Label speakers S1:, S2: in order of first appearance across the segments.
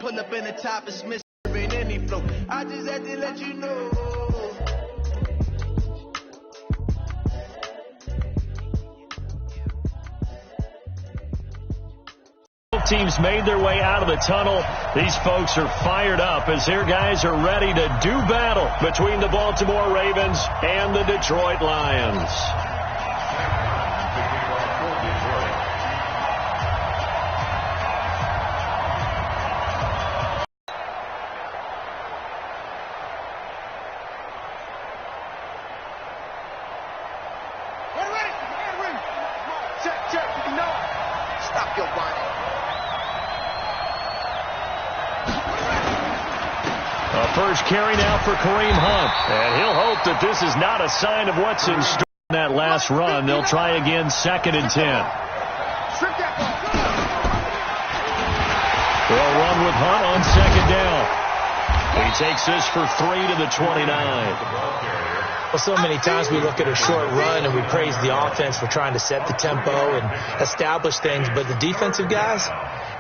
S1: pull up in the top and Smith in any flow. I just had to let you know.
S2: Teams made their way out of the tunnel. These folks are fired up as their guys are ready to do battle between the Baltimore Ravens and the Detroit Lions.
S1: Stop your whining.
S2: First carry now for Kareem Hunt. And he'll hope that this is not a sign of what's in store in that last run. They'll try again, 2nd and 10. They'll run with Hunt on 2nd down. He takes this for 3 to the 29.
S3: Well, so many times we look at a short run and we praise the offense for trying to set the tempo and establish things. But the defensive guys,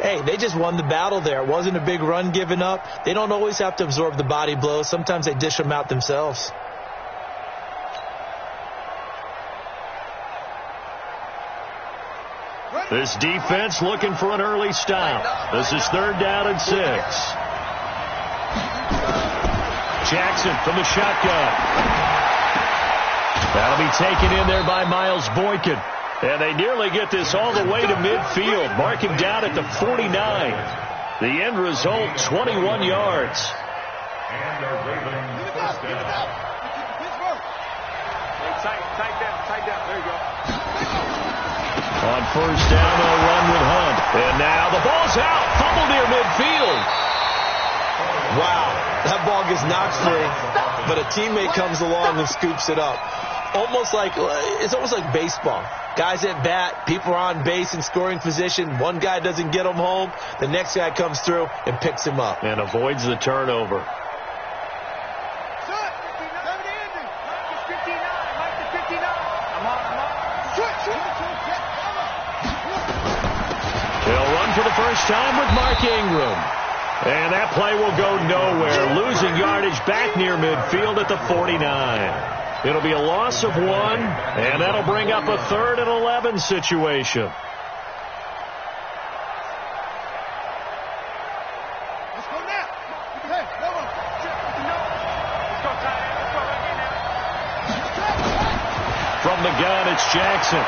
S3: hey, they just won the battle there. It wasn't a big run given up. They don't always have to absorb the body blows. Sometimes they dish them out themselves.
S2: This defense looking for an early stop. This is 3rd down and 6. Jackson from the shotgun. That'll be taken in there by Miles Boykin. And they nearly get this all the way to midfield. Mark him down at the 49. The end result, 21 yards.
S4: And the Ravens first down. Tight down. There you go.
S2: On 1st down, they'll run with Hunt. And now the ball's out. Fumble near midfield.
S3: Wow, that ball gets knocked free, but a teammate comes along and scoops it up. It's almost like baseball. Guys at bat, people are on base in scoring position. One guy doesn't get him home. The next guy comes through and picks him up.
S2: And avoids the turnover. They'll run for the first time with Mark Ingram. And that play will go nowhere. Losing yardage back near midfield at the 49. It'll be a loss of 1, and that'll bring up a 3rd and 11 situation.
S4: Let's go now. Hey,
S2: From the gun, it's Jackson.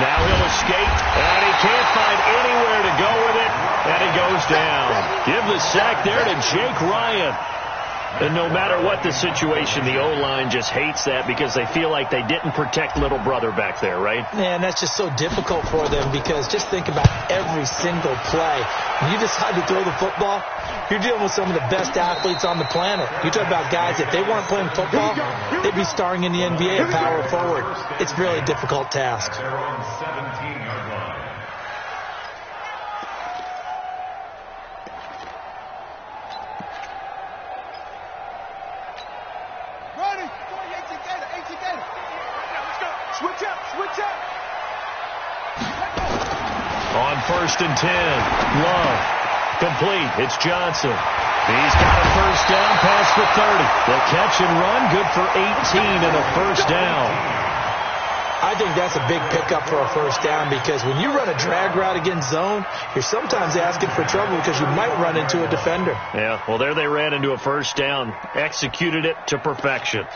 S2: Now he'll escape, and he can't find anywhere to go with it, and he goes down. Give the sack there to Jake Ryan. And no matter what the situation, the O-line just hates that because they feel like they didn't protect little brother back there, right?
S3: Man, that's just so difficult for them because just think about every single play. When you decide to throw the football, you're dealing with some of the best athletes on the planet. You talk about guys, if they weren't playing football, they'd be starring in the NBA at power forward. It's a really difficult task.
S2: On 1st and 10, Love. Complete. It's Johnson. He's got a first down, pass for 30. The catch and run, good for 18 and a first down.
S3: I think that's a big pickup for a first down because when you run a drag route against zone, you're sometimes asking for trouble because you might run into a defender.
S2: Yeah, well, there they ran into a first down. Executed it to perfection.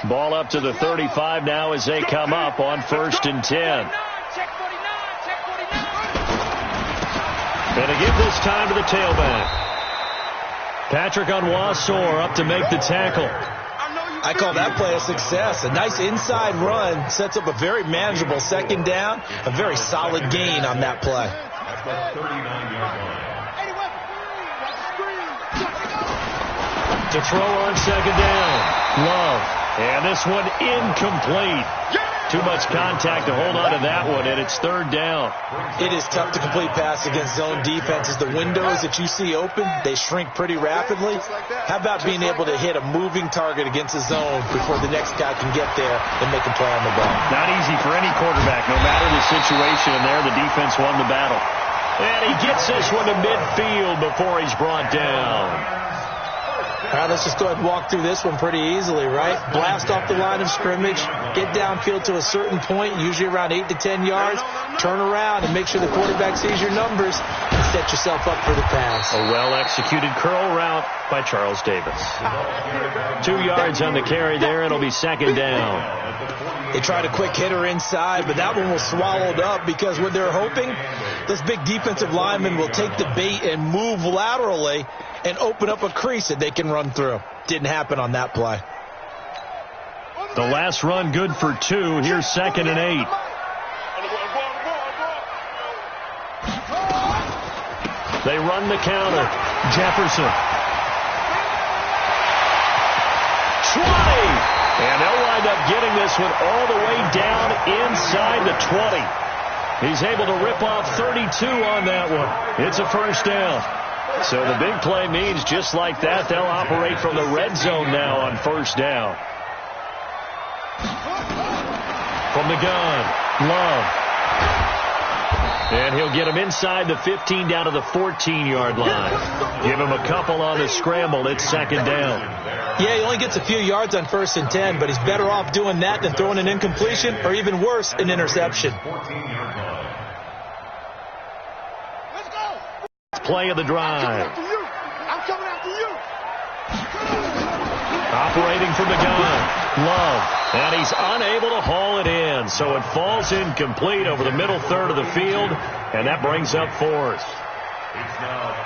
S2: Ball up to the 35 now as they come up on 1st and 10. And to give this time to the tailback. Patrick Onwuasor up to make the tackle.
S3: I call that play a success. A nice inside run sets up a very manageable 2nd down. A very solid gain on that play.
S2: To throw on 2nd down. Love. And this one incomplete. Too much contact to hold on to that one, and it's 3rd down.
S3: It is tough to complete pass against zone defenses. The windows that you see open, they shrink pretty rapidly. How about being able to hit a moving target against a zone before the next guy can get there and make a play on the ball?
S2: Not easy for any quarterback, no matter the situation, and there the defense won the battle. And he gets this one to midfield before he's brought down.
S3: All right, let's just go ahead and walk through this one pretty easily, right? Blast off the line of scrimmage, get downfield to a certain point, usually around 8 to 10 yards, turn around and make sure the quarterback sees your numbers and set yourself up for the pass.
S2: A well-executed curl route by Charles Davis. 2 yards on the carry there. It'll be second down.
S3: They tried a quick hitter inside, but that one was swallowed up because what they're hoping, this big defensive lineman will take the bait and move laterally and open up a crease that they can run through. Didn't happen on that play.
S2: The last run good for 2. Here's 2nd and 8. They run the counter. Jefferson. 20. And they'll wind up getting this one all the way down inside the 20. He's able to rip off 32 on that one. It's a first down. So the big play means just like that, they'll operate from the red zone now on first down. From the gun, Love. And he'll get him inside the 15 down to the 14-yard line. Give him a couple on the scramble. It's second down.
S3: Yeah, he only gets a few yards on 1st and 10, but he's better off doing that than throwing an incompletion or even worse, an interception.
S2: Play of the drive.
S4: I'm coming after you.
S2: Operating from the gun. Love. And he's unable to haul it in. So it falls incomplete over the middle third of the field. And that brings up 4th.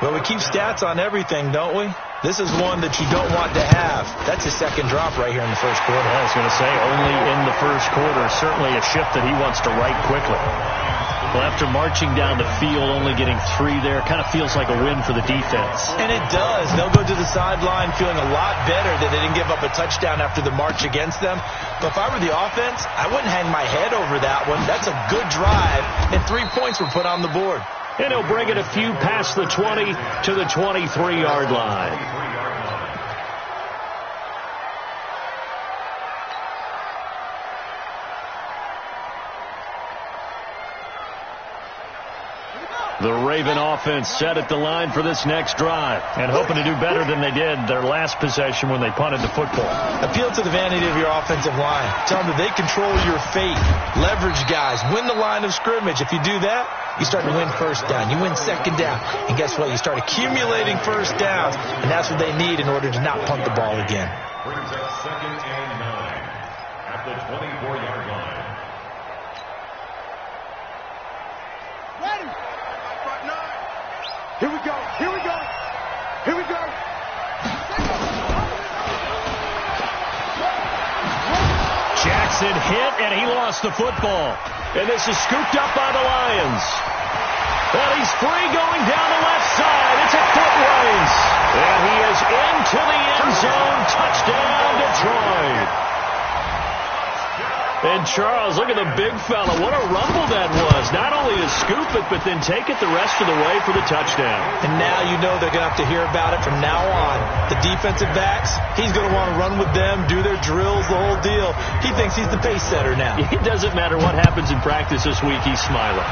S3: Well, we keep stats on everything, don't we? This is one that you don't want to have. That's his second drop right here in the first quarter.
S2: I was going to say, only in the first quarter. Certainly a shift that he wants to right quickly. Well, after marching down the field, only getting 3 there, kind of feels like a win for the defense.
S3: And it does. They'll go to the sideline feeling a lot better that they didn't give up a touchdown after the march against them. But if I were the offense, I wouldn't hang my head over that one. That's a good drive, and 3 points were put on the board.
S2: And he'll bring it a few past the 20 to the 23-yard line. The Raven offense set at the line for this next drive and hoping to do better than they did their last possession when they punted the football.
S3: Appeal to the vanity of your offensive line. Tell them that they control your fate. Leverage guys. Win the line of scrimmage. If you do that, you start to win first down. You win second down. And guess what? You start accumulating first downs. And that's what they need in order to not punt the ball again.
S4: Brings up 2nd and 9 at the 24-yard line. Ready? Here we go. Here we go. Here we go.
S2: Jackson hit, and he lost the football. And this is scooped up by the Lions. And he's free going down the left side. It's a foot race. And he is into the end zone. Touchdown, Detroit. And Charles, look at the big fella. What a rumble that was. Not only to scoop it, but then take it the rest of the way for the touchdown.
S3: And now you know they're going to have to hear about it from now on. The defensive backs, he's going to want to run with them, do their drills, the whole deal. He thinks he's the pace setter now.
S2: It doesn't matter what happens in practice this week. He's smiling.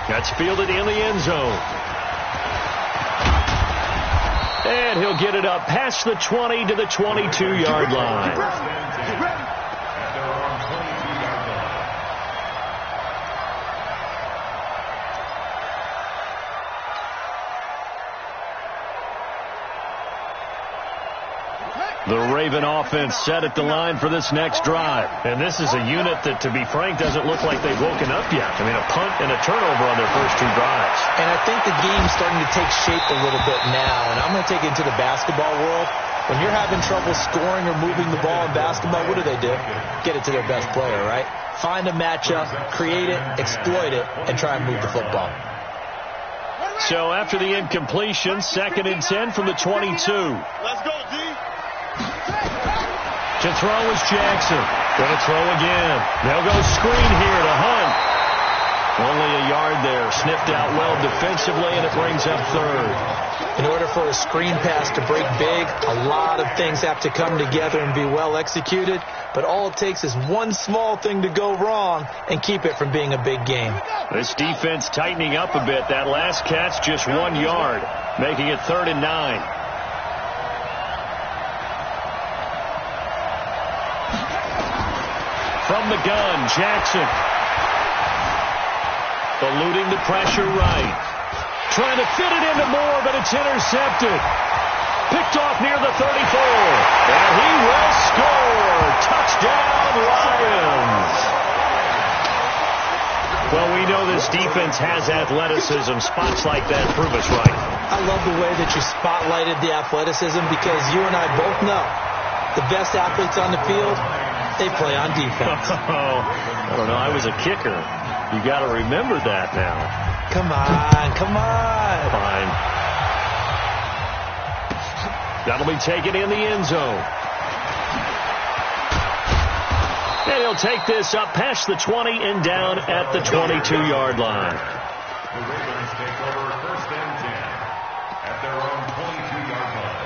S2: That's fielded in the end zone. And he'll get it up past the 20 to the 22-yard line. The Raven offense set at the line for this next drive. And this is a unit that, to be frank, doesn't look like they've woken up yet. I mean, a punt and a turnover on their first 2 drives.
S3: And I think the game's starting to take shape a little bit now. And I'm going to take it into the basketball world. When you're having trouble scoring or moving the ball in basketball, what do? Get it to their best player, right? Find a matchup, create it, exploit it, and try and move the football.
S2: So after the incompletion, 2nd and 10 from the 22.
S4: Let's go, D.
S2: To throw is Jackson. Going to throw again. They'll go screen here to Hunt. Only a yard there. Sniffed out well defensively, and it brings up third.
S3: In order for a screen pass to break big, a lot of things have to come together and be well executed. But all it takes is one small thing to go wrong and keep it from being a big game.
S2: This defense tightening up a bit. That last catch just 1 yard, making it 3rd and 9. From the gun, Jackson. Eluding the pressure right. Trying to fit it into Moore, but it's intercepted. Picked off near the 34. And he will score. Touchdown, Lions. Well, we know this defense has athleticism. Spots like that prove us right.
S3: I love the way that you spotlighted the athleticism because you and I both know the best athletes on the field, they play on defense.
S2: I don't know. I was a kicker. You got to remember that now.
S3: Come on, come on.
S2: Fine. That'll be taken in the end zone. And he'll take this up past the 20 and down at the 22-yard line.
S4: The Ravens take over 1st and 10 at their own 22-yard line.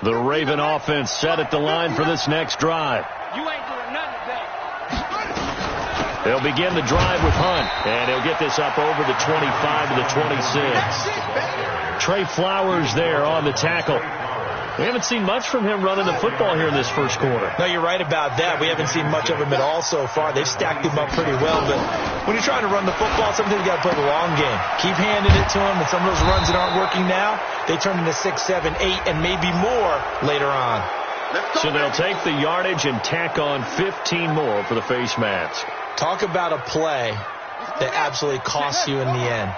S2: The Raven offense set at the line for this next drive.
S5: You ain't doing nothing today.
S2: They'll begin the drive with Hunt, and he'll get this up over the 25 to the 26. Trey Flowers there on the tackle. We haven't seen much from him running the football here in this first quarter.
S3: No, you're right about that. We haven't seen much of him at all so far. They've stacked him up pretty well, but when you're trying to run the football, sometimes you got to play the long game. Keep handing it to him, and some of those runs that aren't working now, they turn into 6, 7, 8, and maybe more later on.
S2: So they'll take the yardage and tack on 15 more for the face mask.
S3: Talk about a play that absolutely costs you in the end.